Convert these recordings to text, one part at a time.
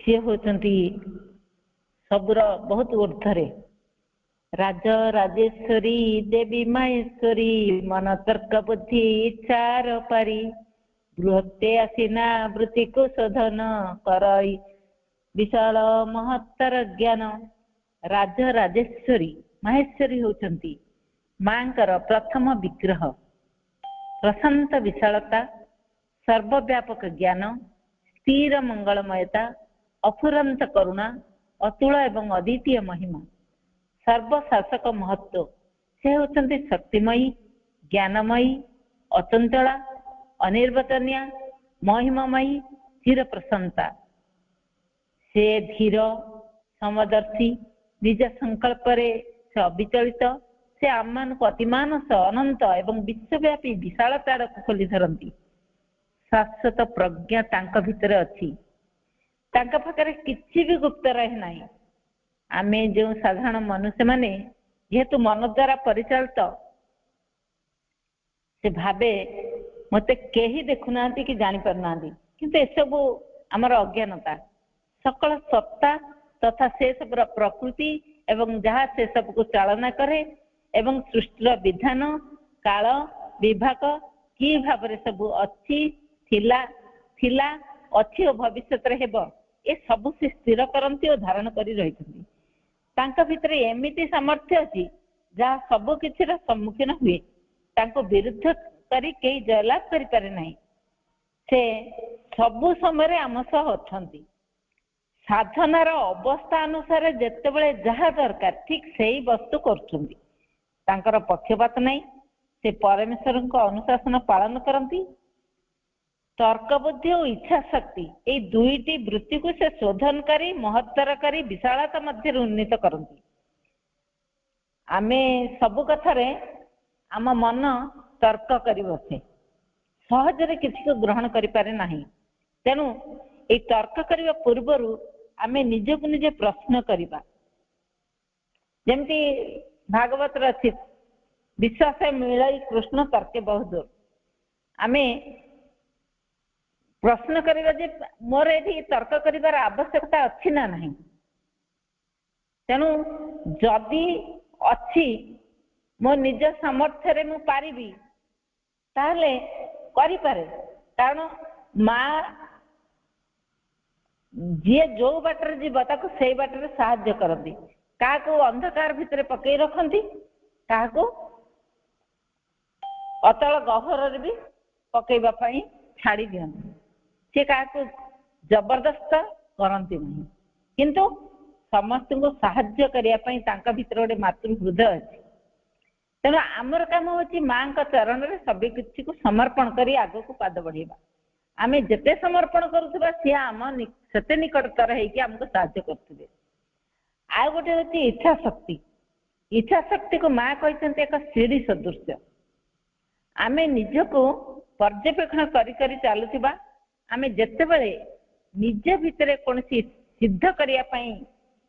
सी होती सबुर बहुत ऊर्धरे राज राजेश्वरी देवी माहेश्वरी मन तर्क बुद्धि इच्छार पारी बृहत्ते आसीना वृत्ति को शोधन कर विशाल महत्तर ज्ञान राज राजेश्वरी माहेश्वरी होती मांकर प्रथम विग्रह प्रशांत विशालता सर्वव्यापक ज्ञान स्थिर मंगलमयता अफुरंत करुणा अतुल एवं अद्वितीय महिमा सर्वशासक महत्व से होती शक्तिमयी ज्ञानमयी अचंचला अनिर्वचनीय महिमामयी स्थिर प्रसन्नता से धीर समदर्शी निज संकल्प से अविचलित से आम को अतिमानस अनंत एवं विश्वव्यापी विशालता को खोली धरती शाश्वत प्रज्ञा तांका भितर अच्छी तांका पाखरे किछि भी गुप्त रहे नाही आमे जो साधारण मनुष्य माने जेहेतु मन द्वारा परिचालित से भावे मते केही देखुना कि जानी पारना किंतु ए सब आमर अज्ञानता सकल सत्ता तथा से सब प्रकृति एवं जहाँ से सब को चालना करे एवं सृष्टिर विधान काल विभाग कि भाव सब अच्छी थिला थिला अच्छी और भविष्य ए सब से स्थिर करती और धारण कर रही भितर एमती सामर्थ्य अच्छी जहाँ सब किसी सम्मुखीन हुए तांको विरुद्ध करी कई जयलाभ करि पारे नहीं से सबु समय आम सह अच्छी साधनार अवस्था अनुसार जितेबले जहाँ दरकार ठीक से ही वस्तु कर पक्षपात नहीं से परमेश्वर अनुशासन पालन करती तर्क बुद्धि और इच्छा शक्ति ये दुईटी वृत्ति को से शोधन करी महत्तर करी विशालता मध्य उन्नीत करती आमे सबु कथारे आम मन तर्क करी बसे सहजरे किसी को ग्रहण करि पारे नाही तेणु ये तर्क करने पूर्वर आमे निजको निजे प्रश्न करवा जमती भागवत अच्छी विश्वास मिलई कृष्ण तर्के बहुदूर आमे प्रश्न करवा जे मोर ये तर्क कर आवश्यकता अच्छी ना नहीं तेणु जदि अच्छी मो निज सामर्थ्य मु पारिबी ताहले करि पारे कारण माँ जी जो बाटर जीव ताको से बाटर साहाय्य करती क्या अंधकार भितर पकई रखती क्या अतल गहर भी पकईवा छाड़ी दियंती सी क्या जबरदस्त करती नहीं किंतु समस्त को साहाय्य करने भितर गोटे मातृ हृदय अच्छी तेणु आमर काम होची माँ का चरण में सब किसी को समर्पण कर आग को पाद बढ़ेगा आमे जिते समर्पण करुवा सी आम से निकटतर होमको साहाय्य करते आ गोटे हूँ इच्छा शक्ति को माँ कहते एक सीढ़ी सदृश आमे निजको पर्यवेक्षण करी चलुवा आमे जितेबले निज भितर कौन सिद्ध करने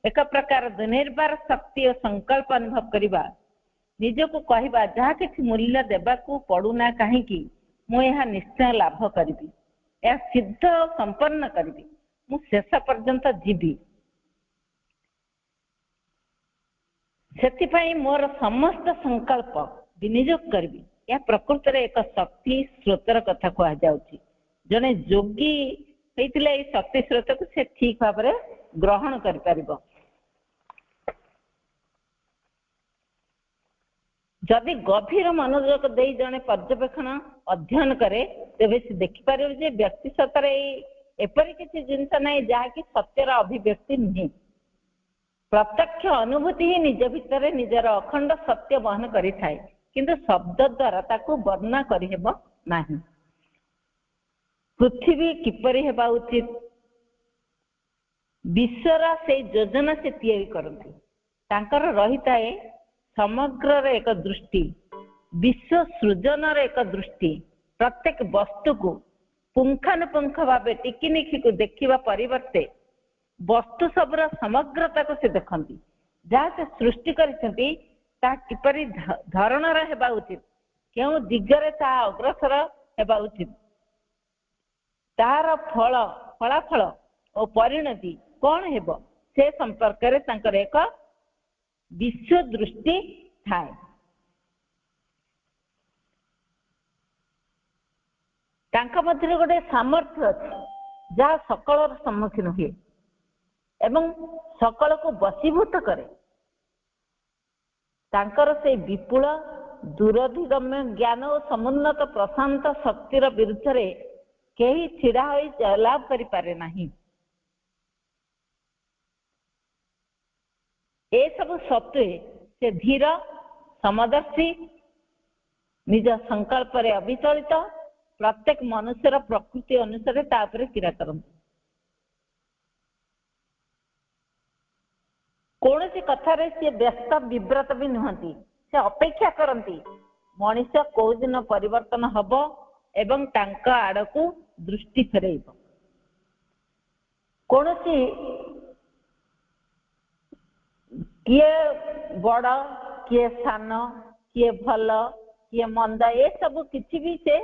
एक प्रकार दुर्निर्बार शक्ति और संकल्प अनुभव करवा निजको कहवा जहाँ किसी मूल्य देवाकू पड़ूना कहीं मुझे निश्चय लाभ करी यह सिद्ध संपन्न करी मु शेष पर्यंत जीवी से मोर समस्त संकल्प विनियोग करी यह प्रकृत रे एक शक्ति स्रोतर कथा कहुँ जड़े योगी होता है शक्ति स्रोत को से ठीक भाव में ग्रहण कर जदि गभीर मनोयोग दे जड़े पर्यवेक्षण अध्ययन करे तेरे से देखिपार व्यक्ति सतर एपरी किसी जिनस ना जहाँकि सत्यर अभिव्यक्ति नुहे प्रत्यक्ष अनुभूति ही निज भितर निजर अखंड सत्य बहन करि थाए किंतु शब्द द्वारा ताकू वर्णना करिहेब नाही पृथ्वी किपरि हेबा उचित विश्वर से योजना से तैयारी करती तांकर रहिता है समग्र एक दृष्टि विश्व सृजन एक दृष्टि प्रत्येक वस्तु को पुंखानुपुंख भाव टिकिनिखी को देखा परिवर्ते वस्तु सबर समग्रता को से देखती जहाँ से सृष्टि करती किपरि धरणर हेबा उचित क्यों दिगरे ता अग्रसर हेबा उचित तार फल फलाफल और परिणति कौन हेब से संपर्क रे तांकर एक विश्व दृष्टि थाए। तांका मध्य गोटे सामर्थ्य अच्छी जहाँ सकल सम्मुखीन हुए एवं सकल को वशीभूत करे। तांकर से विपुल दूरधिगम्य ज्ञान और समुन्नत प्रशांत शक्तिर विरुद्ध रे केही छिड़ा होई जयलाभ करि पारे नाही। ए सब सत्वे से धीर समदर्शी निज संकल्प रे अविचलित प्रत्येक मनुष्यर प्रकृति अनुसार तापर क्रिया करते। कौन सी कथारे सी व्यस्त विव्रत भी नुहति, से अपेक्षा करती मनीष कौ दिन परिवर्तन हब एवं तांका आड़कू दृष्टि फेरैब। कौन सी किए बड़ किए सान किए भल किए मंद ए सब किसी भी से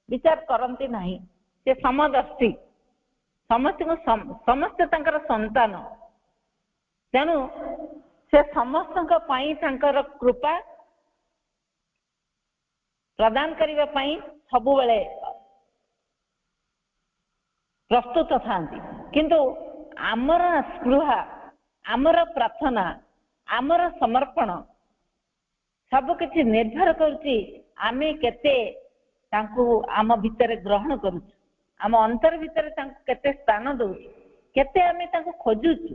विचार करती नहीं। से समदर्शी समस्त समस्त तांकर संतान, तेणु से समस्त कृपा प्रदान करने सब बेले प्रस्तुत था। किंतु आमर स्पृहा आमर प्रार्थना आमर समर्पण सबकि निर्भर करुच्ची आमे केते तांकु आम भितर ग्रहण करुचु, आम अंतर भितर केते स्थान दउचु, केते आमे तांकु खोजुचु,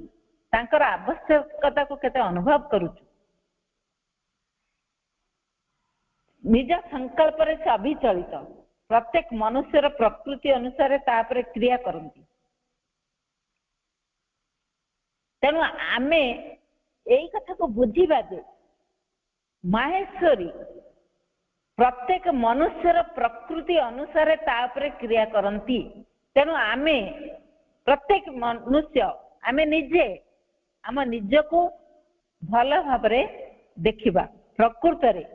तांकर आवश्यकता को केते अनुभव करुचु। निज संकल्प रे से अभिचलित प्रत्येक मनुष्यर प्रकृति अनुसार तापर क्रिया करती। तेणु आमे यही कथा को बुझीबा जे माहेश्वरी प्रत्येक मनुष्यर प्रकृति अनुसार तापर क्रिया करती। तेणु आमे प्रत्येक मनुष्य आमे निजे आम निज को भल भाव देखा। प्रकृत रे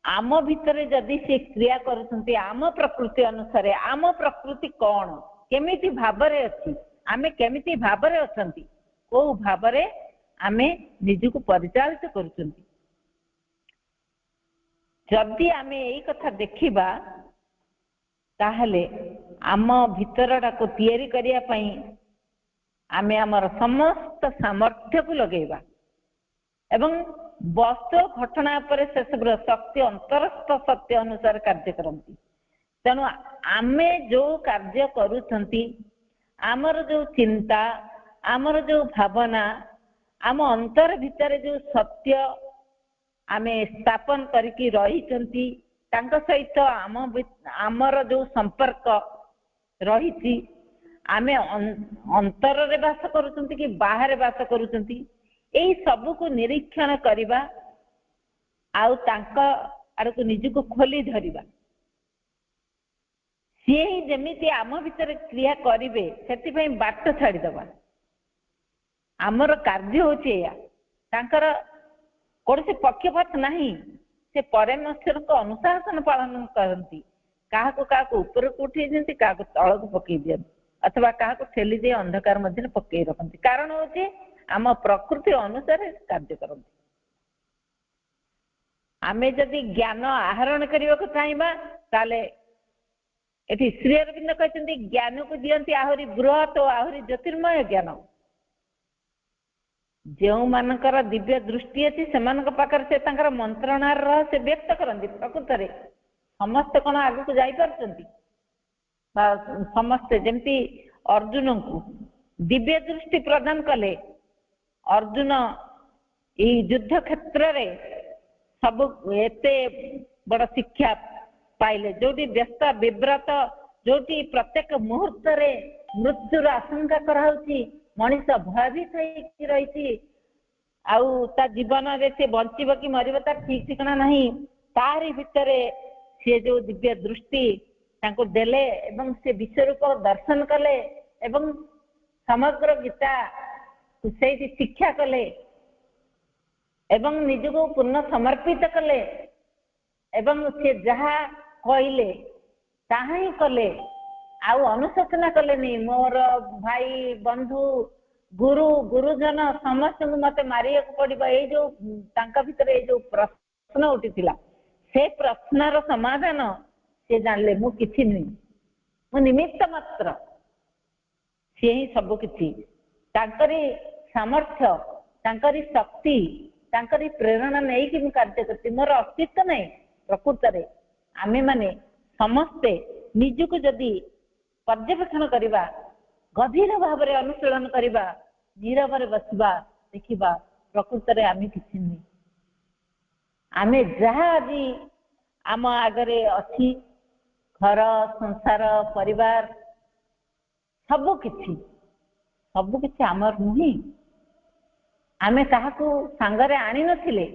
आम भितर जदि से क्रिया करछंती आम प्रकृति अनुसार आम प्रकृति कौन केमिति भावरे अछि, आमे केमिति भावरे अछंती, को भावरे आमे निजको परिचालित करूछंती। जदि आमे एई कथा देखिबा ताहले आम भितरटा को तैयारी करिया पई आमे आमर समस्त सामर्थ्य को लगेबा एवं वस्तु घटना पर से सब शक्ति अंतरस्थ सत्य अनुसार कार्य करती। तेणु आमे जो कार्य करूछंती आमर जो चिंता आमर जो भावना आम अंतर भितर जो सत्य आमे स्थापन करके रही सहित आमर जो संपर्क रही आमे अंतर रे वास करूछंती कि बाहर वास करूछंती, एई सब को निरीक्षण करिबा आउ तांका आड़को निजको खोली धरिबा। सी ही जेमिति आम भितर क्रिया करिवे सेति पई बाट छाड़ी दबा। आमर कार्य होचे या तांकर कोनसे पक्षपात नहीं, से परमेश्वर को अनुशासन पालन करती। काहा को ऊपर को उठे दियंती, काहा को तळ को पकई दियंती, अथवा काहा को ठेली दे अंधकार मध्य पकई रखती। कारण होचे आम प्रकृति अनुसार कार्य करती। आमे जदि ज्ञान आहरण करने को चाहिए ताले एठी श्री अरविंद कहते ज्ञान को दियंती आहुरी बृहत और आहुरी ज्योतिर्मय ज्ञान। जो मानकर दिव्य दृष्टि अच्छी से पाखर मंत्रणा रहस्य व्यक्त करती। प्रकृत रे समस्ते कौन आग को जापर समस्ते जमती अर्जुन को दिव्य दृष्टि प्रदान कले। अर्जुन युद्ध क्षेत्र रे सब एते बड़ शिक्षा पाइले, जोटी व्यस्त विव्रत जोटी प्रत्येक मुहूर्त रे मृत्युर आशंका कराउची, मनीष भयभीत रही जीवन रे से बंचब कि मरब तार ठीक ठिकाना नहीं। तारी भितर सी जो दिव्य दृष्टि तांको देले एवं से विश्वरूप दर्शन कले एवं समग्र गीता से शिक्षा कले एवं निजको पूर्ण समर्पित कले एवं से जहा कहले ताहा ही कले। ଆଉ ଅନୁଶୋଚନା କଲେନି ମୋର ଭାଇ ବନ୍ଧୁ ଗୁରୁ ଗୁରୁଜନ ସମସ୍ତଙ୍କୁ ମତେ ମାରିବାକୁ ପଡିବ। ଏଇ ଯୋଉ ତାଙ୍କ ଭିତରେ ଏଇ ଯୋଉ ପ୍ରଶ୍ନ ଉଠିଥିଲା, ସେ ପ୍ରଶ୍ନର ସମାଧାନ ସେ ଜାଣିଲେ ମୁଁ କିଛି ନୁହେଁ, ମୁଁ ନିମିତ୍ତ ମାତ୍ର, ସିଏ ହିଁ ସବୁ କିଛି। ତାଙ୍କରି ସାମର୍ଥ୍ୟ, ତାଙ୍କରି ଶକ୍ତି, ତାଙ୍କରି ପ୍ରେରଣା ନେଇକି ମୁଁ କାର୍ଯ୍ୟ କରୁଛି, ମୋର ଅସ୍ତିତ୍ୱ ନାହିଁ। ପ୍ରକୃତରେ ଆମେମାନେ ସମସ୍ତେ ନିଜକୁ ଯଦି ପର୍ଯ୍ୟବେକ୍ଷଣ କରିବା, ଗଭୀର ଭାବରେ ଅନୁଶୀଳନ କରିବା, ନୀରବରେ ବସିବା, ଦେଖିବା ପ୍ରକୃତରେ ଆମେ କିଛି ନୁହେଁ। ଆମେ ଯାହା ଆଜି ଆମ ଆଗରେ ଅଛି, ଘର ସଂସାର ପରିବାର ସବୁକିଛି ଆମର ନୁହେଁ। ଆମେ କାହାକୁ ସାଙ୍ଗରେ ଆଣିନଥିଲେ,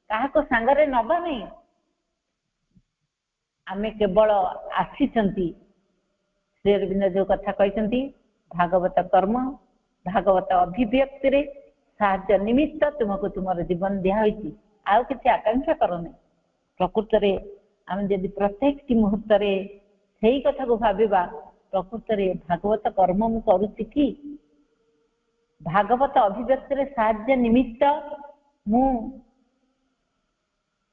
କାହାକୁ ସାଙ୍ଗରେ ନବା ନାହିଁ, ଆମେ କେବଳ ଆସିଛନ୍ତି। ଶ୍ରୀ ଅରବିନ୍ଦ ଯୋଉ କଥା କହିଛନ୍ତି, ଭାଗବତ କର୍ମ ଭାଗବତ ଅଭିବ୍ୟକ୍ତିରେ ସାହାଯ୍ୟ ନିମିତ୍ତ ତୁମକୁ ତୁମର ଜୀବନ ଦିଆହୋଇଛି, ଆଉ କିଛି ଆକାଂକ୍ଷା କରନି। ପ୍ରକୃତରେ ଆମେ ଯଦି ପ୍ରତ୍ୟେକଟି ମୁହୂର୍ତ୍ତରେ ସେଇ କଥାକୁ ଭାବିବା, ପ୍ରକୃତରେ ଭାଗବତ କର୍ମ ମୁଁ କରୁଛି କି, ଭାଗବତ ଅଭିବ୍ୟକ୍ତିରେ ସାହାଯ୍ୟ ନିମିତ୍ତ ମୁଁ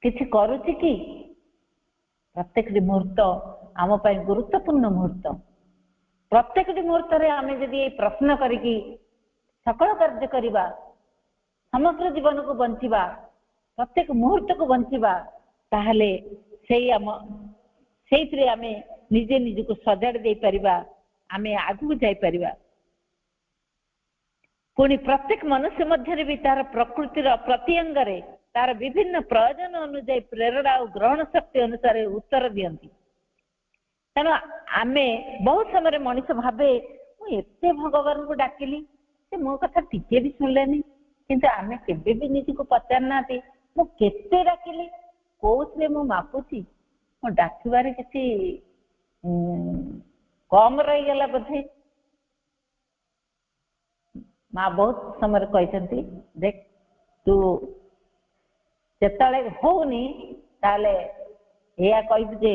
କିଛି କରୁଛି କି? ପ୍ରତ୍ୟେକଟି ମୁହୂର୍ତ୍ତ ଆମ ପାଇଁ ଗୁରୁତ୍ୱପୂର୍ଣ୍ଣ ମୁହୂର୍ତ୍ତ। ପ୍ରତ୍ୟେକଟି ମୁହୂର୍ତ୍ତରେ ଆମେ ଯଦି ଏଇ ପ୍ରଶ୍ନ କରିକି ସକଳ କାର୍ଯ୍ୟ କରିବା, ସମଗ୍ର ଜୀବନକୁ ବଞ୍ଚିବା, ପ୍ରତ୍ୟେକ ମୁହୂର୍ତ୍ତକୁ ବଞ୍ଚିବା, ତାହେଲେ ସେଇଥିରେ ଆମେ ନିଜେ ନିଜକୁ ସଜାଡ଼ି ଦେଇପାରିବା, ଆମେ ଆଗକୁ ଯାଇପାରିବା। ପୁଣି ପ୍ରତ୍ୟେକ ମନୁଷ୍ୟ ମଧ୍ୟରେ ବି ତାର ପ୍ରକୃତିର ପ୍ରତି ଅଙ୍ଗରେ ତାର ବିଭିନ୍ନ ପ୍ରୟୋଜନ ଅନୁଯାୟୀ ପ୍ରେରଣା ଆଉ ଗ୍ରହଣ ଶକ୍ତି ଅନୁସାରେ ଉତ୍ତର ଦିଅନ୍ତି। ତେଣୁ ଆମେ ବହୁତ ସମୟରେ ମଣିଷ ଭାବେ, ମୁଁ ଏତେ ଭଗବାନଙ୍କୁ ଡାକିଲି, ସେ ମୋ କଥା ଟିକେ ବି ଶୁଣିଲେନି। କିନ୍ତୁ ଆମେ କେବେ ବି ନିଜକୁ ପଚାରିନାହାନ୍ତି, ମୁଁ କେତେ ଡାକିଲି, କୋଉଥିରେ ମୁଁ ମାପୁଛି, ମୋ ଡାକିବାରେ କିଛି କମ ରହିଗଲା ବୋଧେ। ମା ବହୁତ ସମୟରେ କହିଛନ୍ତି, ଦେଖ ତୁ ଯେତେବେଳେ ହଉନି ତାହେଲେ ଏଇଆ କହିବୁ ଯେ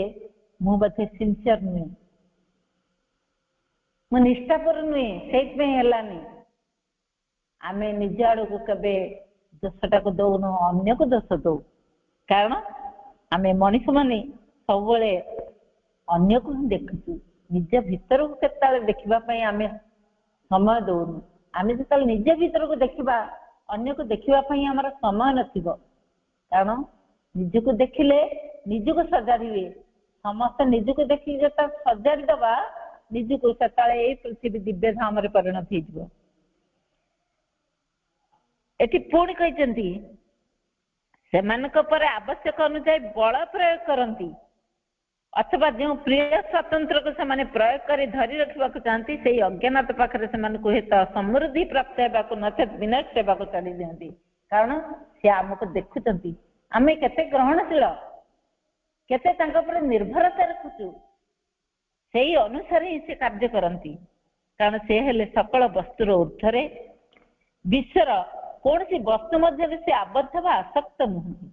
ମୁଁ ବୋଧେ ସିନସିୟର ନୁହେଁ, ମୁଁ ନିଷ୍ଠାପର ନୁହେଁ, ସେଇଥିପାଇଁ ହେଲାନି। ଆମେ ନିଜ ଆଡକୁ କେବେ ଦୋଷଟାକୁ ଦଉନୁ, ଅନ୍ୟକୁ ଦୋଷ ଦଉ। କାରଣ ଆମେ ମଣିଷ ମାନେ ସବୁବେଳେ ଅନ୍ୟକୁ ହିଁ ଦେଖୁଛୁ, ନିଜ ଭିତରକୁ କେତେବେଳେ ଦେଖିବା ପାଇଁ ଆମେ ସମୟ ଦଉନୁ। ଆମେ ଯେତେବେଳେ ନିଜ ଭିତରକୁ ଦେଖିବା, ଅନ୍ୟକୁ ଦେଖିବା ପାଇଁ ଆମର ସମୟ ନଥିବ। କାରଣ ନିଜକୁ ଦେଖିଲେ ନିଜକୁ ସଜାଡି ହୁଏ। ସମସ୍ତେ ନିଜକୁ ଦେଖିକି ଯେତେବେଳେ ସଜାଡି ଦବା ନିଜକୁ, ସେତେବେଳେ ଏଇ ପୃଥିବୀ ଦିବ୍ୟ ଧାମରେ ପରିଣତ ହେଇଯିବ। ଏଠି ପୁଣି କହିଛନ୍ତି, ସେମାନଙ୍କ ଉପରେ ଆବଶ୍ୟକ ଅନୁଯାୟୀ ବଳ ପ୍ରୟୋଗ କରନ୍ତି, ଅଥବା ଯେଉଁ ପ୍ରିୟ ସ୍ୱତନ୍ତ୍ରକୁ ସେମାନେ ପ୍ରୟୋଗ କରି ଧରି ରଖିବାକୁ ଚାହାନ୍ତି, ସେଇ ଅଜ୍ଞାନତା ପାଖରେ ସେମାନଙ୍କୁ ହୁଏତ ସମୃଦ୍ଧି ପ୍ରାପ୍ତ ହେବାକୁ ନଚେତ୍ ବିନାଶ ହେବାକୁ ଛାଡ଼ି ଦିଅନ୍ତି। କାରଣ ସେ ଆମକୁ ଦେଖୁଛନ୍ତି, ଆମେ କେତେ ଗ୍ରହଣଶୀଳ, କେତେ ତାଙ୍କ ଉପରେ ନିର୍ଭରତା ରଖୁଛୁ, ସେଇ ଅନୁସାରେ ହିଁ ସେ କାର୍ଯ୍ୟ କରନ୍ତି। କାରଣ ସେ ହେଲେ ସକଳ ବସ୍ତୁର ଊର୍ଦ୍ଧ୍ୱରେ, ବିଶ୍ୱର କୌଣସି ବସ୍ତୁ ମଧ୍ୟରେ ସେ ଆବଦ୍ଧ ବା ଆସକ୍ତ ନୁହନ୍ତି।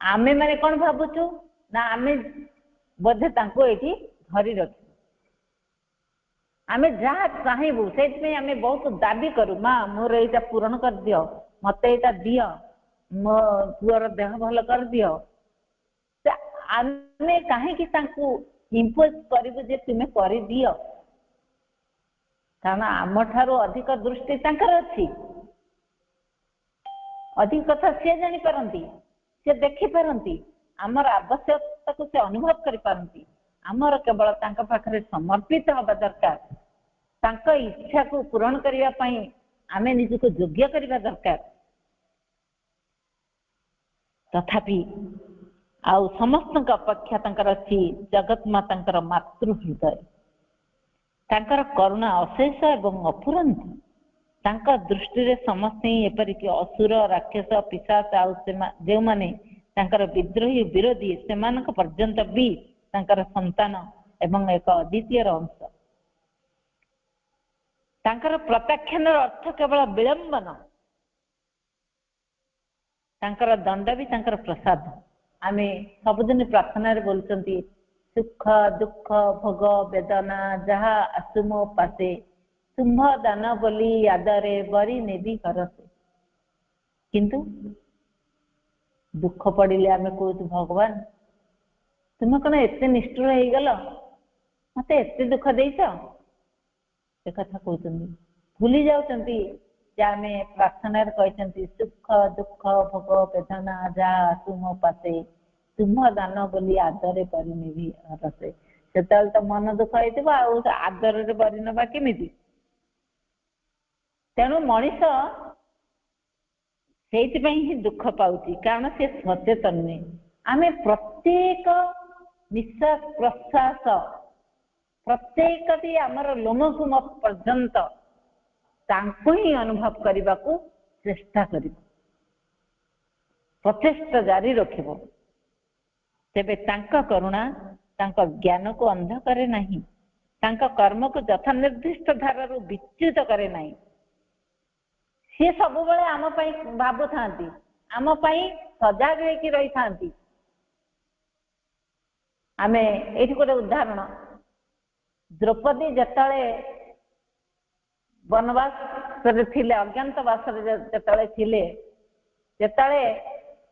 ଆମେ ମାନେ କଣ ଭାବୁଛୁ ନା ଆମେ ବୋଧେ ତାଙ୍କୁ ଏଇଠି ଧରି ରଖିବୁ, ଆମେ ଯାହା ଚାହିଁବୁ ସେଇଥିପାଇଁ ଆମେ ବହୁତ ଦାବି କରୁ, ମା ମୋର ଏଇଟା ପୂରଣ କରିଦିଅ, ମତେ ଏଇଟା ଦିଅ, ମୋ ପୁଅର ଦେହ ଭଲ କରିଦିଅ। ଆମେ କାହିଁକି ତାଙ୍କୁ ଇମ୍ପୋଜ କରିବୁ ଯେ ତୁମେ କରିଦିଅ? କାରଣ ଆମଠାରୁ ଅଧିକ ଦୃଷ୍ଟି ତାଙ୍କର ଅଛି, ଅଧିକ କଥା ସିଏ ଜାଣିପାରନ୍ତି, ସେ ଦେଖିପାରନ୍ତି, ଆମର ଆବଶ୍ୟକତାକୁ ସେ ଅନୁଭବ କରିପାରନ୍ତି। ଆମର କେବଳ ତାଙ୍କ ପାଖରେ ସମର୍ପିତ ହେବା ଦରକାର, ତାଙ୍କ ଇଚ୍ଛାକୁ ପୂରଣ କରିବା ପାଇଁ ଆମେ ନିଜକୁ ଯୋଗ୍ୟ କରିବା ଦରକାର। ତଥାପି ଆଉ ସମସ୍ତଙ୍କ ଅପେକ୍ଷା ତାଙ୍କର ଅଛି ଜଗତ ମାତାଙ୍କର ମାତୃ ହୃଦୟ, ତାଙ୍କର କରୁଣା ଅଶେଷ ଏବଂ ଅଫୁରନ୍ତ। ତାଙ୍କ ଦୃଷ୍ଟିରେ ସମସ୍ତେ ହିଁ ଏପରିକି ଅସୁର, ରାକ୍ଷସ, ପିଶାଚ ଆଉ ଯେଉଁମାନେ ତାଙ୍କର ବିଦ୍ରୋହୀ ବିରୋଧୀ, ସେମାନଙ୍କ ପର୍ଯ୍ୟନ୍ତ ବି ତାଙ୍କର ସନ୍ତାନ ଏବଂ ଏକ ଅଦ୍ୱିତୀୟର ଅଂଶ। ତାଙ୍କର ପ୍ରତ୍ୟାଖ୍ୟାନର ଅର୍ଥ କେବଳ ବିଳମ୍ବନ, ତାଙ୍କର ଦଣ୍ଡ ବି ତାଙ୍କର ପ୍ରସାଦ। ଆମେ ସବୁଦିନ ପ୍ରାର୍ଥନାରେ ବୋଲୁଛନ୍ତି, सुख दुख भोग वेदना जहा आसु मो पासे तुम्भ दान बोली आदरे बरी नेबी करते। किंतु दुख पड़िले आमे कहूँ भगवान तुम कौन एत निष्ठुर हो गल मत एत दुख देच से कथा कहते भूली जाऊँगी आम प्रार्थना कहते सुख दुख भोग वेदना जहा आसु मो पासे तुम्ह दान बोली आदरे बरी नेबी रसे से तो मन दुख हो आदर बरी नवा केमी तेणु मनीष से ही दुख पाउची कारण से सचेतन नुहे आम प्रत्येक निश्वास प्रश्वास प्रत्येक आमर लोमघुम पर्यंत तांको ही अनुभव करने को चेष्टा कर प्रचेष्टा जारी रखिब तेबे तांका करुणा तांका ज्ञान को अंध करे नहीं तांका कर्म को यथा निर्दिष्ट धारा विच्युत करे नहीं सी सब बेले आम भावु था आम सजग होकर रही था आम ये गोटे उदाहरण द्रौपदी जिते वनवास अज्ञातवास जिते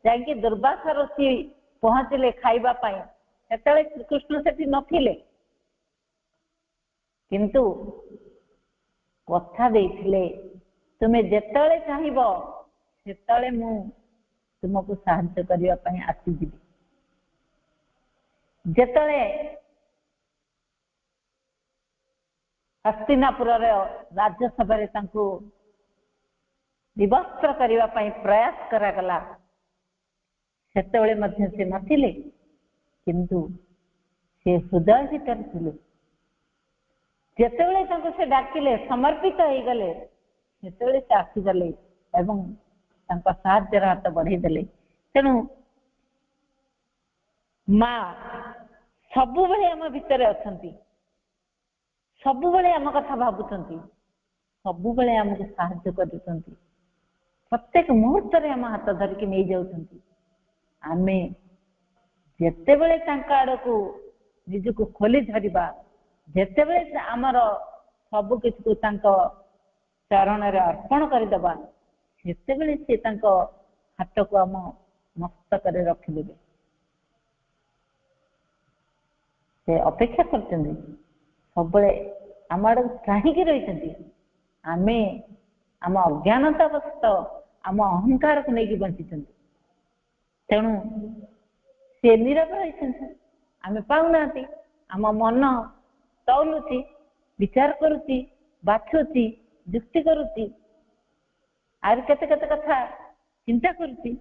जाकि दुर्वासा ऋषि पहुँचले खाइबापी से श्रीकृष्ण से नथिले किंतु कथा देइथिले तुम्हें जेतले चाहिब सेतले मु तुमको साहाय्य करने ପାଇଁ ଆସିଯିବି जेतले हस्तिनापुर राज्यसभा विवस्त्र करने ପାଇଁ प्रयास करागला सेतले मध्य से नथिले किंतु से हृदय भीतर थिले जेतले से डाकिले समर्पित हो गले सेतले से आसीगले एवं साहाय्य हाथ बढ़ेदेले तेणु माँ सबु बेले आम भितर अछंती सबु बेले आम कथा भावुंट सबु बेले आमको साहाय्य कर प्रत्येक मुहूर्त रे आम हाथ धरिकी नहीं जाउछंती आमे जेते बेले तांका आड़को निजको खोली धरिबा जेते बेले आमर सब किसी को तांका चरण रे अर्पण करदेबा सेते बेले से तांका हाथ को आम मस्तक रे रखिदेबे से अपेक्षा करछंती सब आम आड़ चाहिए रही आमे आम अज्ञानतावश आम अहंकार को लेकिन बंची तेणु से नीरव रही आम पाऊना आम मन तौलुची विचार करुची बाछुची युक्ति करुची आर केते केते कथा चिंता करुची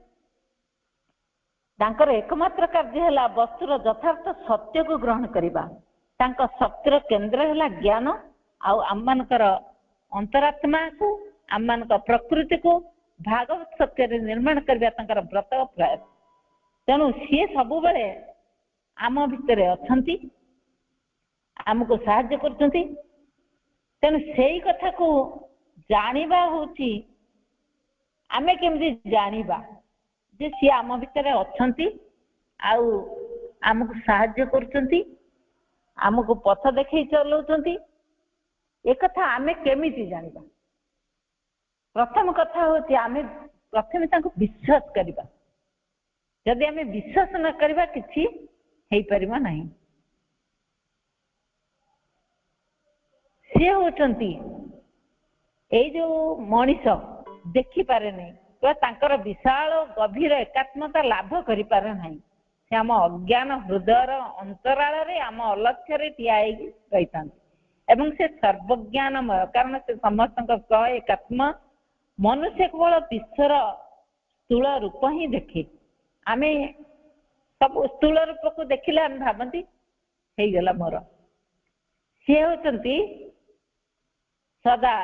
तांकर एकमात्र कार्य है वस्तुर यथार्थ सत्य को ग्रहण करवा तांका शक्तिर केन्द्र है ज्ञान आम मानकर अंतरात्मा को आम मान प्रकृति को भागवत सत्य निर्माण करवा व्रत प्रयास तेणु सी सब बेले आम भितर अच्छी आमको साहाय्य करछंती तेणु से कथा को जानिबा होची आमे केमती जानिबा जे सी आम भितर अच्छी आमको साहाय्य करछंती आमको पथ देखई चलाउछंती एक कथा आमे केमिति जानिबा प्रथम कथा होची आमे प्रथम तांको विश्वास करिबा जदि आमे विश्वास न करिबा किछि हेई परिबा नाही से होचंती ए जो मनीष देखि पारे नहीं तो तांकर विशाल गभीर एकात्मता लाभ करि पारे नाही से आम अज्ञान हृदयर अंतराल रे आम अलक्ष्य रे ठिया रही था एवं से सर्वज्ञानमय कारण से समस्त एकात्म मनुष्य केवल विश्वर स्थूल रूप ही देखे आमे सब स्थूल रूप को देखिले आम भावती हो गला मोर सी होती सदा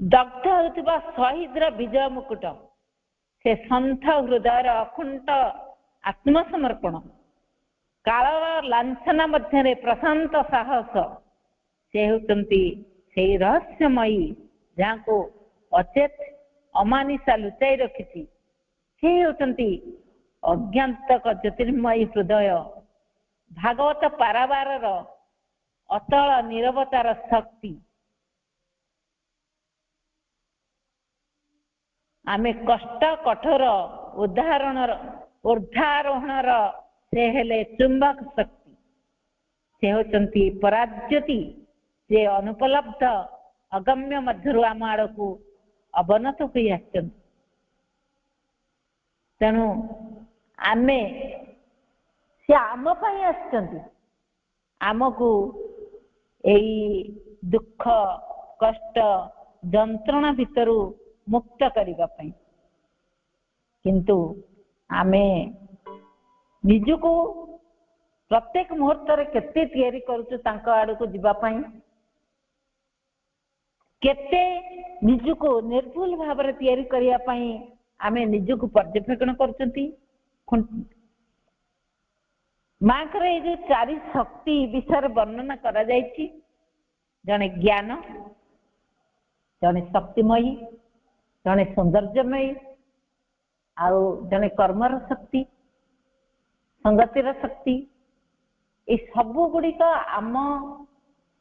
दग्ध होता शहीद विजय मुकुट से सन्थ हृदय अखुंट आत्मसमर्पण काल लांछना मध्य प्रशांत साहस से होती से रहस्यमयी जहाँ को अचेत अमानिशा लुचाई रखी से होती अज्ञातक ज्योतिर्मयी हृदय भागवत पारावार अतल निरवतार शक्ति आमे कष्ट कठोर ऊर्धारोहणर से हेले चुंबक शक्ति से होचंती पराज्योति से अनुपलब्ध अगम्य मध्यरु आम आड़ को अवनत हो आसचंती तेणु आमे से आम पाई आसचंती आमको एई दुख कष्ट जंत्रणा भितरु मुक्त करिबा पई किंतु आमे निजको प्रत्येक मुहूर्त रे केते तैयारी करूछु तांका आड़ को जीवा पई केते निजको निर्भुल भाव रे तैयारी करिया पई आमे निजको पर्यवेक्षण करचंती मां रे जो चारि शक्ति विषय वर्णना करा जायछि जने ज्ञान जने शक्तिमयी जने सौंदर्यमयी आउ जने कर्मर शक्ति संगतिर शक्ति ये सबु गुड़िक आम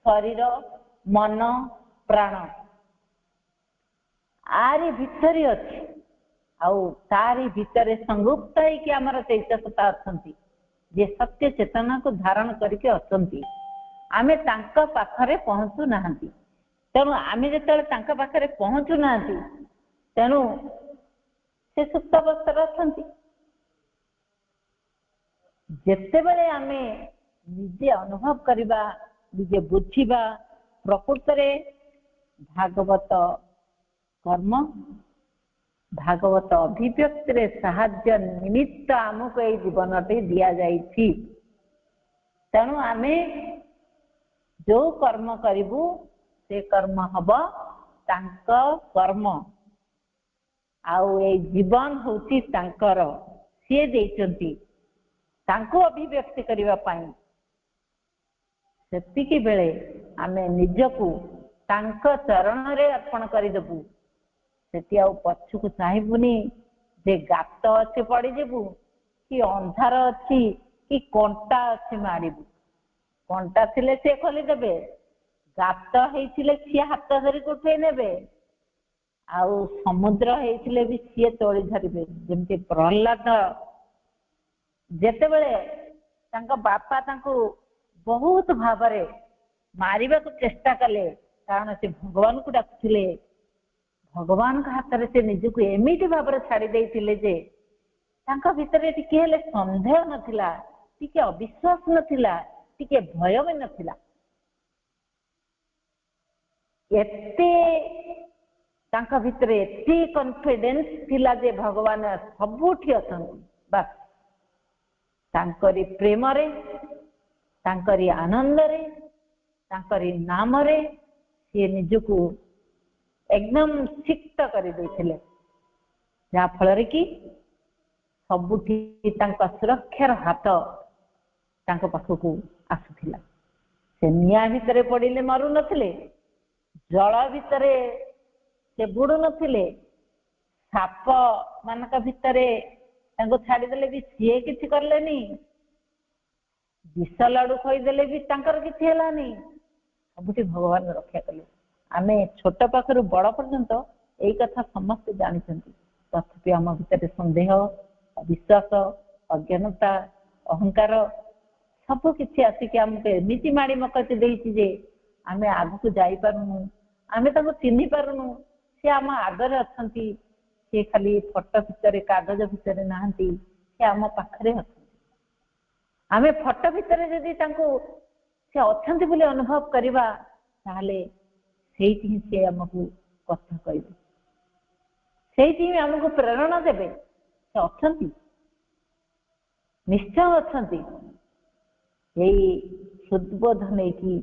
शरीर मन प्राण आरी भितर अच्छी आउ तारी भितर संयुक्त होइकि आमर चैतसता अछंती जे सत्य चेतना को धारण करके अछंती आमे तांका पाखरे पहुंचु नाहंती तेणु आमे जेतेबेले तांका पाखरे पहुंचु नाहंती तेणु से सुप्त अवस्था अछंती जेतेबेले आमे निजे अनुभव करिबा निजे बुझिबा प्रकृत रे भागवत कर्म भागवत अभिव्यक्ति रे साहाय्य निमित्त आमको ये जीवन टे दिया जाइछि तेणु आमे जो कर्म करिबु से कर्म हब तांक कर्म आउ ए जीवन होची तांकर सी देइचंती तांको अभिव्यक्ति करिबा पाई सेतिकी बेले आमे निजको तांक चरण रे अर्पण करिदबु सेति आउ पछुको चाहबुनी जे गात अछि पड़ी जेबु कि अंधार अछि कि कंटा अछि मारिबु कंटा थिले से खोली देबे गात हेइथिले सी हाथ धरि उठे नेबे आउ समुद्र हेइथिले भी सी तोड़ी धरिबे जेमति प्रहलाद जेतेबेले तांका बापा तांको बहुत भावरे मारिबा को चेष्टा कले कारण से भगवान को डाकुथिले भगवान का हाथ से निजको एमिति भाव छाड़ी देइथिले जे तांका भितरे टिके हेले संदेह नथिला टिके अविश्वास नथिला टिके भय भी नथिला एते तांका भितरे एते कॉन्फिडेंस थिला जे भगवान सबुठी अछंती बस तांकरी प्रेम रे तांकरी आनंद रे तांकरी नाम रे से निजको एकदम सिक्त कर देथिले जा फल कि सबुठी तांका सुरक्षार हाथ तांका पाखकू आसुथिला से निया भितरे पड़िले मरु नथिले जल भितरे से बुड़ू नथिले साप मानक भितरे तांको छाड़ी देले भी सीए किछि करलेनी विष लाडू खोईदेले भी तांकर किछि हेलानी सबुठी भगवान रक्षा कले आमे छोट पाखरु बड़ पर्यंत एई कथा समस्त जानिछंती तथापि आम भितर संदेह अविश्वास अज्ञानता अहंकार सब किछि आसिक आमके एमिति माड़ी मकति देइछि जे आमे आगु जाई पारुनु आमे ताको चिन्हि पारुनु से आम आगरे अछंती से खाली फोटो भितर कागज भितर नाहंती से आम पाखरे अछंती आमे फोटो भितर जदि तांको से अछंती बोली अनुभव करिबा ताले सेठी से आमको कथा कहबे सेठी आमको प्रेरणा देबे से अछंती निश्चय अछंती यही सुदबोधन कि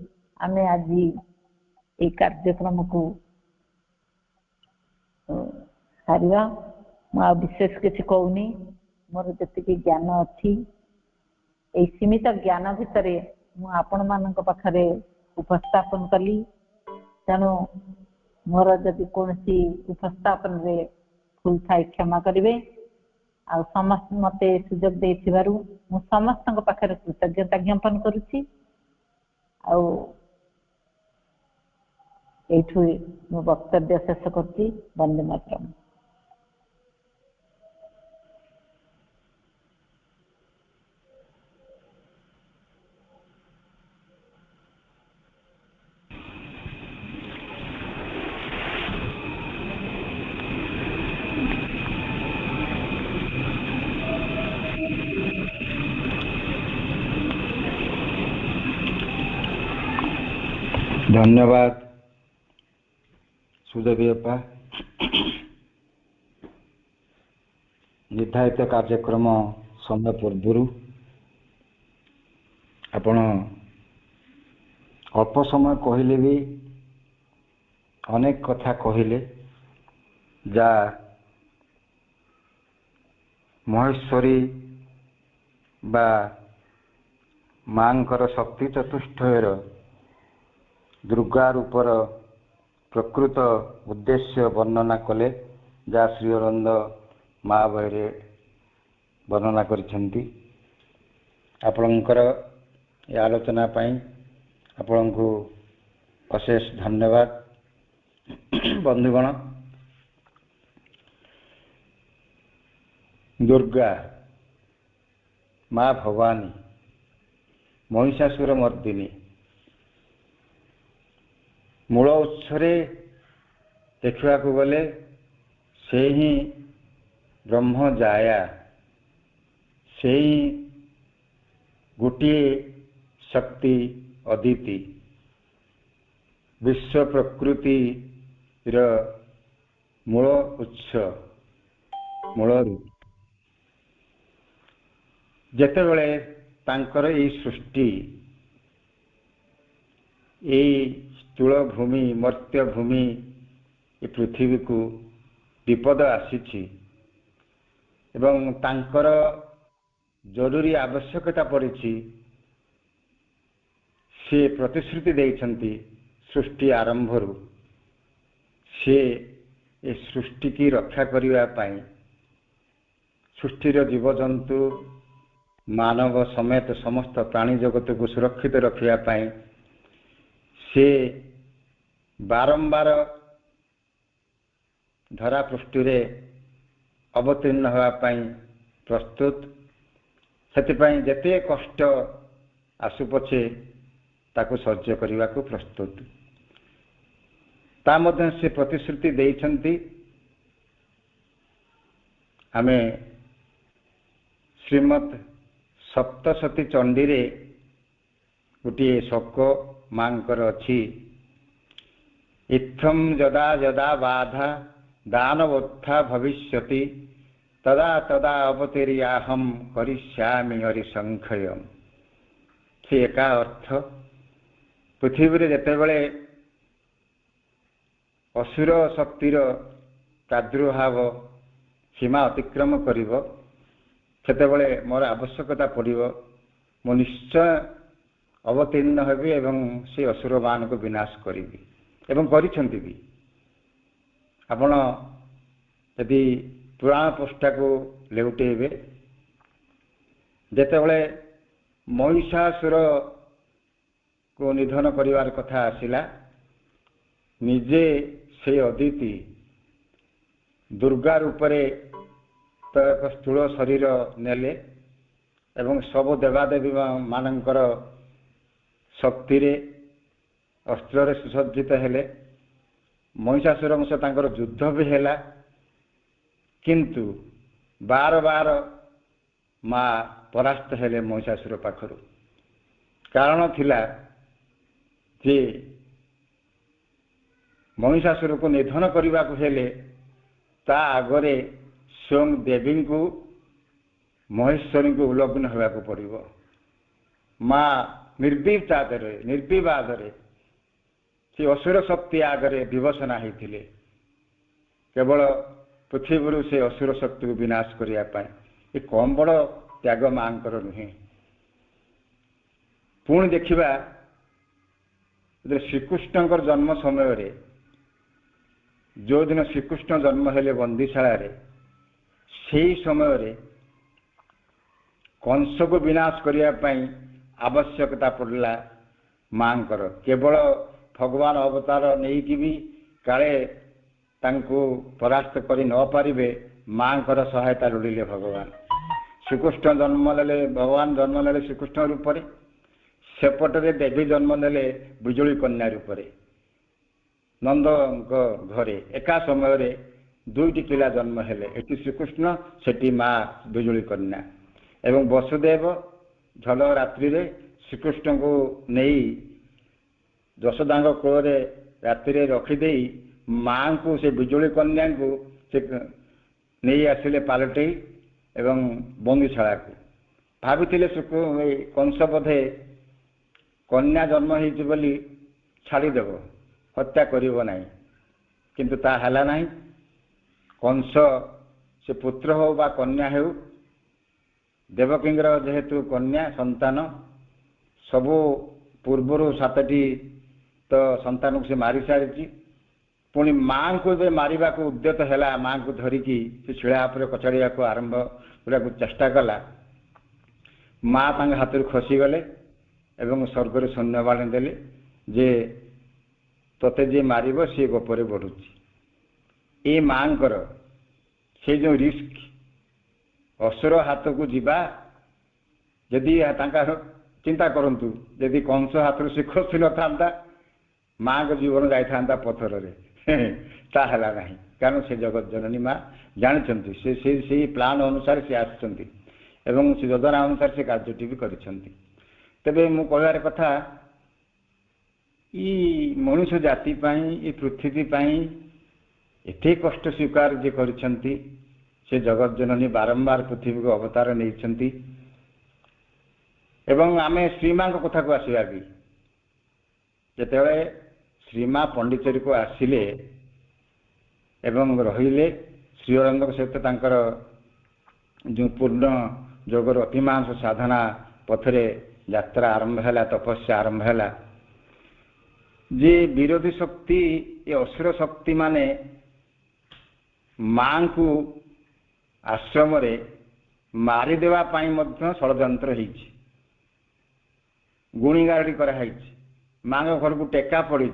आमे आज ये कार्यक्रम को सारिया मुझे विशेष किसी कहूनी मोर जी ज्ञान अच्छी सीमित ज्ञान भितर आपण मान पाखरे उपस्थापन कली तेणु मोर जदि कौन उपस्थापन रे भूल थाए क्षमा करेंगे ଆଉ ସମସ୍ତେ ମତେ ସୁଯୋଗ ଦେଇଥିବାରୁ ମୁଁ ସମସ୍ତଙ୍କ ପାଖରେ କୃତଜ୍ଞତା ଜ୍ଞାପନ କରୁଛି। ଆଉ ଏଇଠୁ ମୁଁ ବକ୍ତବ୍ୟ ଶେଷ କରୁଛି। ବନ୍ଦେ ମାତରମ୍। धन्यवाद सुदेवी अप्पा। निर्धारित कार्यक्रम समय पूर्व आपण अल्प समय कहले भी अनेक कथा कहले जा महेश्वरी बा मांकर शक्ति चतुष्टयर दुर्गा रूपर प्रकृत उद्देश्य वर्णना कले जा श्री अरविंद महाबहरे वर्णना करिसेंती। आपणकर ये आलोचना पाई आपनको अशेष धन्यवाद। बंधुगण, दुर्गा माँ भवानी महिषासुर मर्दिनी मूल उत्सरे देखा गले से ही ब्रह्म जाया, से ही गोटे शक्ति अदिति विश्व प्रकृति मूल उत्स मूल रूप। जेतेबेले तांकर ये सृष्टि ये स्थूल भूमि मर्त्य भूमि ये पृथ्वी को विपद आसीछि एवं तांकर जरूरी आवश्यकता पड़िछि, से प्रतिश्रुति देइछन्ति सृष्टि आरंभरू से ए सृष्टि की रक्षा करिवा पाई, सृष्टिर जीवजंतु मानव समेत समस्त प्राणी जगत को सुरक्षित रखिया पाई से बारंबार धरा पृष्ठरे अवतीर्ण होगा प्रस्तुत। से जेते कष्ट आसु पछे ताको सह्य करने को प्रस्तुत। ता मध्य से प्रतिश्रुति देइछन्ति। आमे श्रीमद सप्तशती चंडी रे गोटे शोक मांकर अच्छी, इत्थम यदा यदा बाधा दानवोत्था भविष्यति तदा तदा अवतीर्याहम करिष्यामि हरिसंख्यम। से एका अर्थ पृथ्वी जेतेबेले असुर शक्तिर प्रादुर्भाव सीमा अतिक्रम करिवो सेतेबेले मोर आवश्यकता पड़िवो, मो निश्चय अवतीर्ण हेबी एवं से असुर मान को विनाश करी एवं करिसेंति भी। आपण यदि पुराण पृष्ठा को लेउटेबे जेतेबेले महिषासुर को निधन करिवार कथा आसिला, निजे से अदिति दुर्गा रूपरे तो एक स्थूल शरीर नेले एवं सब देवादेवी मानकर शक्ति रे अस्त्र रे सुसज्जित हेले। महिषासुर से तांकर युद्ध भी हैला, किंतु बार बार माँ परास्त हेले महिषासुर पाखरु। कारण थिला जे महिषासुर को निधन करने को हेले ता आगरे स्वयं देवी को महेश्वरी को उल्लग्न होगा पड़ो। माँ निर्विवाद से असुर शक्ति आगरे विवशना होते केवल पृथ्वी से असुर शक्ति को विनाश करने ये कम बड़ त्याग मांकर नुहे। पुणी देखा श्रीकृष्ण जन्म समय जो दिन श्रीकृष्ण जन्म हेले बंदीशाला ସେହି ସମୟରେ कंसको विनाश करने आवश्यकता पड़ला मांकर केवल भगवान अवतार नहीं कि भी काले तांको परास्त करि न पारिबे मांकर सहायता लोड़िले भगवान श्रीकृष्ण जन्म ले भगवान जन्म ले श्रीकृष्ण रूप से सेपटे देवी जन्म ने बिजुली कन्या रूप से नंद घरे एका समय दुईटी पिला जन्म हेले एटी श्रीकृष्ण सेठी माँ बिजुली कन्या एवं वसुदेव झल रात्रि रे श्रीकृष्ण को नहीं यशोदा कोल राति रखिदे माँ को से बिजुली कन्या को से नहीं आसिले पालटे एवं बंदीशाला को भाभी कंस बोधे कन्या जन्म होती बोली छाड़ीदेव हत्या करिब नहीं किंतु ता हला नहीं कंस से पुत्र हो बा कन्या हो देवकीर जेहेतु कन्या संतान सबु पूर्वर 7टी तो संतान को से मारी सारी पुणी माँ को मारिबा को उद्यत है माँ को धरिकी से शिला पर कचाड़ा को आरंभ करने को चेष्टा कला माँ तांग हाथ खसी गले एवं स्वर्ग सैन्यवाणी देले जे तोते जे मारिब सी गोपरे बढ़ुची ये माँकर से जो रिस्क असुर हाथ को जीवा यदि चिंता करंतु यदि कंस हाथ से खसी न था माँ को जीवन जाता पथर ताहला नहीं कारण से जगत जननी माँ जानते से प्लान अनुसार से आसुँच एवं से योजना अनुसार से कार्यटी भी करिसेंती तेबे मु कहबार कथा मनुष्य जाति ये पृथ्वी एते कष्ट स्वीकार जे करिसेंती से जगत जननी बारंबार पृथ्वी को अवतार नहीं एवं आमे श्रीमां कथा को आसवा भी जिते श्रीमा पंडिचेरी को आसिले एवं रहिले श्रीअरविंद सहित तांकर जो पूर्ण जोगर अतिमांस साधना पथरे यात्रा आरंभ है तपस्या आरंभ है जे विरोधी शक्ति ये असुर शक्ति माने मां को आश्रम रे मारिदेवा पाई मध्य षड्यंत्र होइछि गुणीगारी कराई माँ घर को टेका पड़ी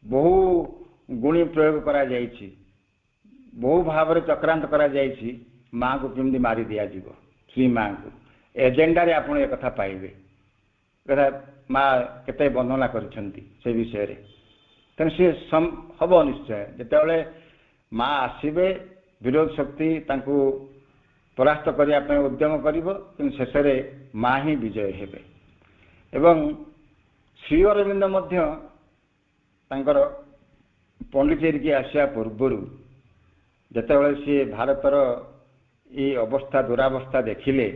बहु गुणी प्रयोग करा जाइछि बहु भाव चक्रांत करा जाइछि माँ को केमती मारी दिया जीव श्री माँ को एजेंडा रे आपण एक कथा पाइबे कथा माँ केते वर्णना करिसेंती से विषय रे तेन से हम निश्चय जेतेबेले माँ आसीबे विरोध शक्ति तांको परास्त करिया पे उद्यम करिवो किंतु शेष रे माँ ही विजय हेबे एवं श्री अरविंद मध्य तांकर पंडिचेरी की आसिया पूर्वर जितेबाला सी भारतर ये अवस्था दुरावस्था देखिले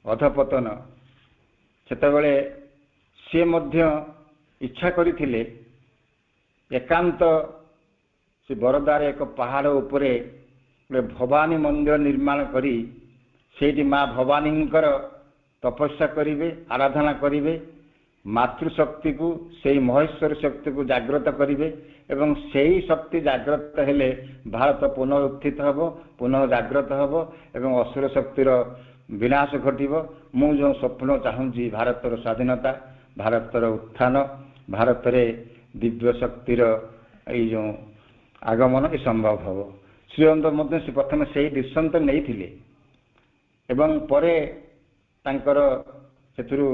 अधपतन सेतेबाला सी मध्य इच्छा करथिले एकांत से बरदार एक पहाड़ उपरे भवानी मंदिर निर्माण करी सेठी माँ भवानींकर तपस्या करिवे आराधना करिवे मातृशक्ति को से महेश्वर शक्ति को जागृत करिवे एवं सही शक्ति जागृत हेले भारत पुनः उत्थित हब पुनः जागृत हब एवं असुर शक्तिर विनाश घटिव मु जो स्वप्न चाहूँगी भारतर स्वाधीनता भारतर उत्थान भारत रे दिव्य शक्तिर ये जो आगमन ये संभव हब श्रीअरविंद मध्य से प्रथम से डिसीजन तो नहीं थिले एवं परे तांकर सेथुरु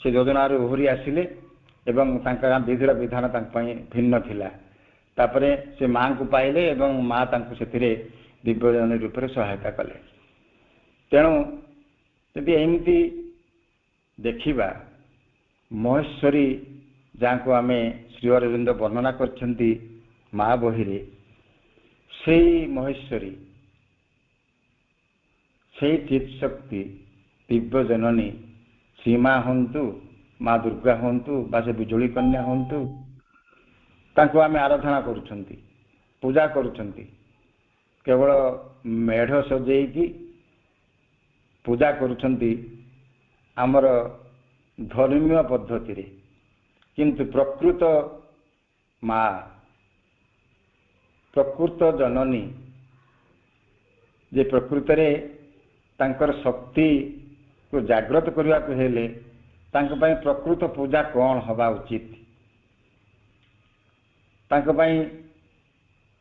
से योजनार उहरी आसिले एवं विधिर विधान भिन्न थिला तापरे से माँ को पाइले एवं माँ तांको सेथिरे दिव्यजन रूप से सहायता कले तेणु यदि एमती देखिबा महेश्वरी जहाँ को आमे श्री अरविंद वर्णना करछंती माँ बहिरे से महेश्वरी से चित शक्ति दिव्य जननी सीमा हंतु माँ दुर्गा हंतु बा से बिजुली कन्या हंतु तांको आमे आराधना करुछंती पूजा करुछंती केवल मेढ़ सजेकी पूजा करुछंती आमर धर्मीय पद्धति रे किंतु प्रकृत माँ प्रकृत जननी जे प्रकृतरे तांकर शक्ति को जागृत करने को हेले तांक पई प्रकृत पूजा कौन हवा उचित, तांक पई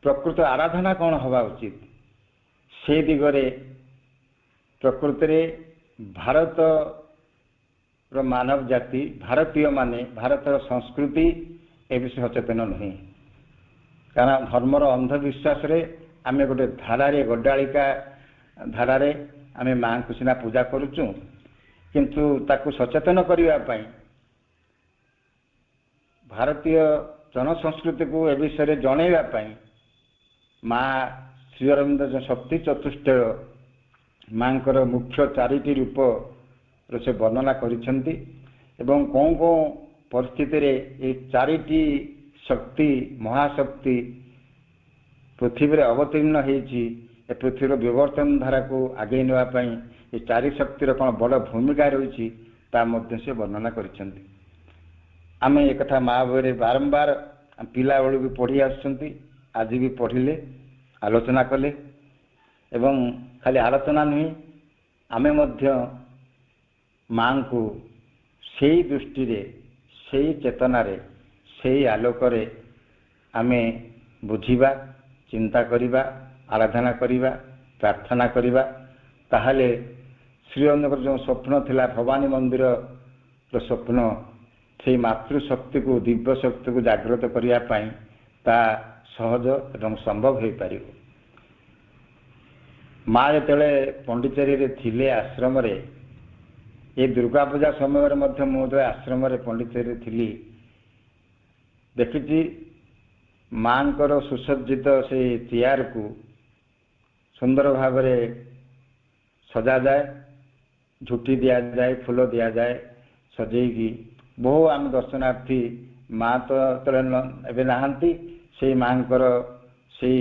प्रकृत आराधना कौन हवा उचित, से दिगरे प्रकृतरे भारत मानव जाति भारतीय माने भारतर संस्कृति ए विषय सचेतन नुहे। कारण धर्मर अंधविश्वास रे आम गोटे धारारे गड्डालिका धारारे आम माँ को सीना पूजा करुचु, किंतु ताकू सचेतन करने भारतीय जनसंस्कृति को ए विषय जनइवाई माँ श्री अरविंद जो शक्ति चतुष्ट माँकर मुख्य चारिटी रूप से वर्णना करिसेंती एवं कौन कौन परिस्थिति रे ये चारिटी शक्ति महाशक्ति पृथ्वी अवतीर्ण होती पृथ्वीर विवर्तन धारा को आगे नापी ये चारि शक्तिर कौन बड़ भूमिका रही से वर्णना करिसेंती। आम एक कथा माँ बहरे बारंबार पिला बेलू भी पढ़ी आसुंती, आज भी पढ़िले आलोचना कले एवं खाली आलोचना नुहे आमे मध्य माँ को सही दृष्टि रे सही चेतना रे सही आलोक रे आमे बुझिबा चिंता करिबा आराधना करिबा प्रार्थना करिबा ताहले श्री अरविंदर जो स्वप्न थिला भवानी मंदिर रो स्वप्न से मातृशक्ति को दिव्य शक्ति को जागृत करिया पई ता सहज एवं संभव हो पार। माँ जेतेले पंडिचेरी रे थिले आश्रम रे ये दुर्गा पूजा समय मुझे आश्रम पंडिचेरी थी देखी माँ सुसज्जित से चेयर को सुंदर भाव सजा जाए, झुटी दिया जाए, फूल दिया जाए सजेगी बहु आम दर्शनार्थी माँ तो एवं नहांती से माँ से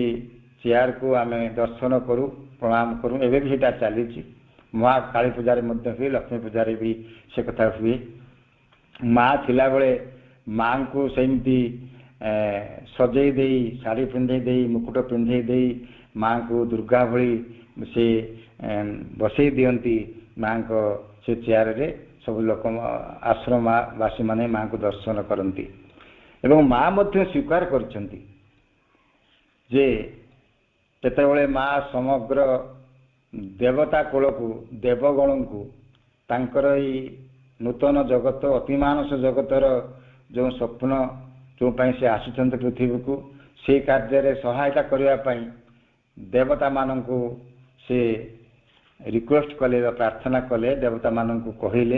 चेयर को आम दर्शन करूँ प्रणाम करूँ एवं भी सीटा चली महा काली पूजा हुए लक्ष्मी पूजा भी से कथा हुए। माँ थिला बेले माँ को सेमती सजई दे शाढ़ी पिंधे दे मुकुट पिंधे दे माँ को दुर्गा भली से बसई दियंती माँ को से चेयर रे सब लोक आश्रम वासी माने माँ को दर्शन करती एवं माँ मध्य स्वीकार करछंती जे जेतेबेले माँ समग्र देवता कुल को देवगण को तांकर नूतन जगत अतिमानस जगतर जो स्वप्न जो से आसुचंत पृथ्वी को से कार्य सहायता करने देवता मान को से रिक्वेस्ट कले प्रार्थना कले देवता मान को कहले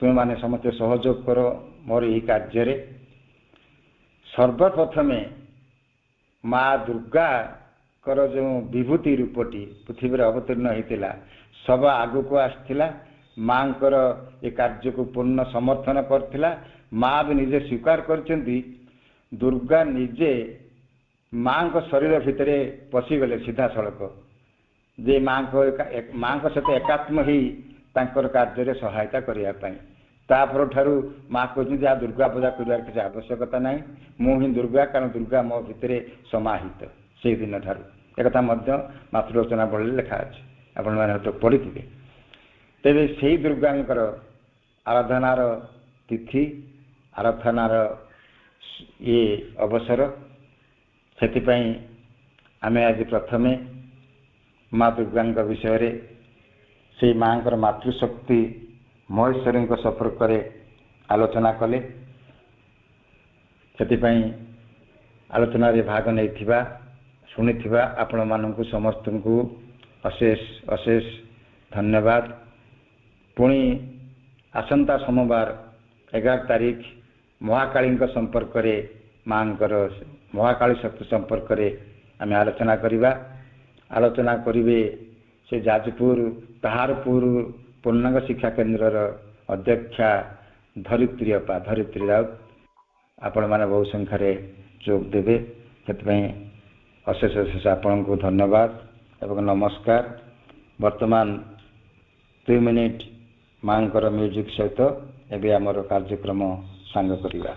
तुम माने समस्त सहयोग कर मोर यही कार्य सर्वप्रथमे माँ दुर्गा कर जो विभूति रूपटी पृथ्वी अवतीर्ण होता सब आगु को आसला माँ ये कार्य को पूर्ण समर्थन करथिला। माँ भी निजे स्वीकार करचंती दुर्गा निजे माँ को शरीर भितर पशिगले सीधा सड़क जे माँ को सहित एकात्म ही तांकर कार्य सहायता करने तापर ठारू माँ कहते आ दुर्गा पूजा कर किसी आवश्यकता ना मुझी दुर्गा कारण दुर्गा मो भितर समाहित से दिन ठारू एक मातृरचना बड़े लिखा अच्छे आपण मैंने तो पढ़ी थे। तेरे से दुर्गांकर आराधनार तिथि आराधनार ये अवसर से आम आज प्रथमे माँ दुर्गा विषय से माँ मातृशक्ति महेश्वरी संपर्क आलोचना कले से आलोचन भाग नहीं शुणी आपण मानक समस्त को अशेष अशेष धन्यवाद। पुणी आसंता सोमवार 11 तारीख महाकाली संपर्क माँ महाकाली शक्ति संपर्क आम आलोचना करवा आलोचना करेंगे से जाजपुर ताहारपुर पूर्णांग शिक्षा केन्द्र अध्यक्षा धरित्री अपा धरित्री राउत आपण मैंने बहु संख्यार जोग देवे से अशेष अशेष आपण को धन्यवाद एवं नमस्कार। वर्तमान 2 मिनिट माँ म्यूजिक सहित एवं आमर कार्यक्रम सांग करवा।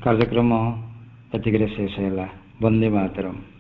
କାର୍ଯ୍ୟକ୍ରମ ଏତିକିରେ ଶେଷ ହେଲା। ବନ୍ଦେ ମାତରମ୍।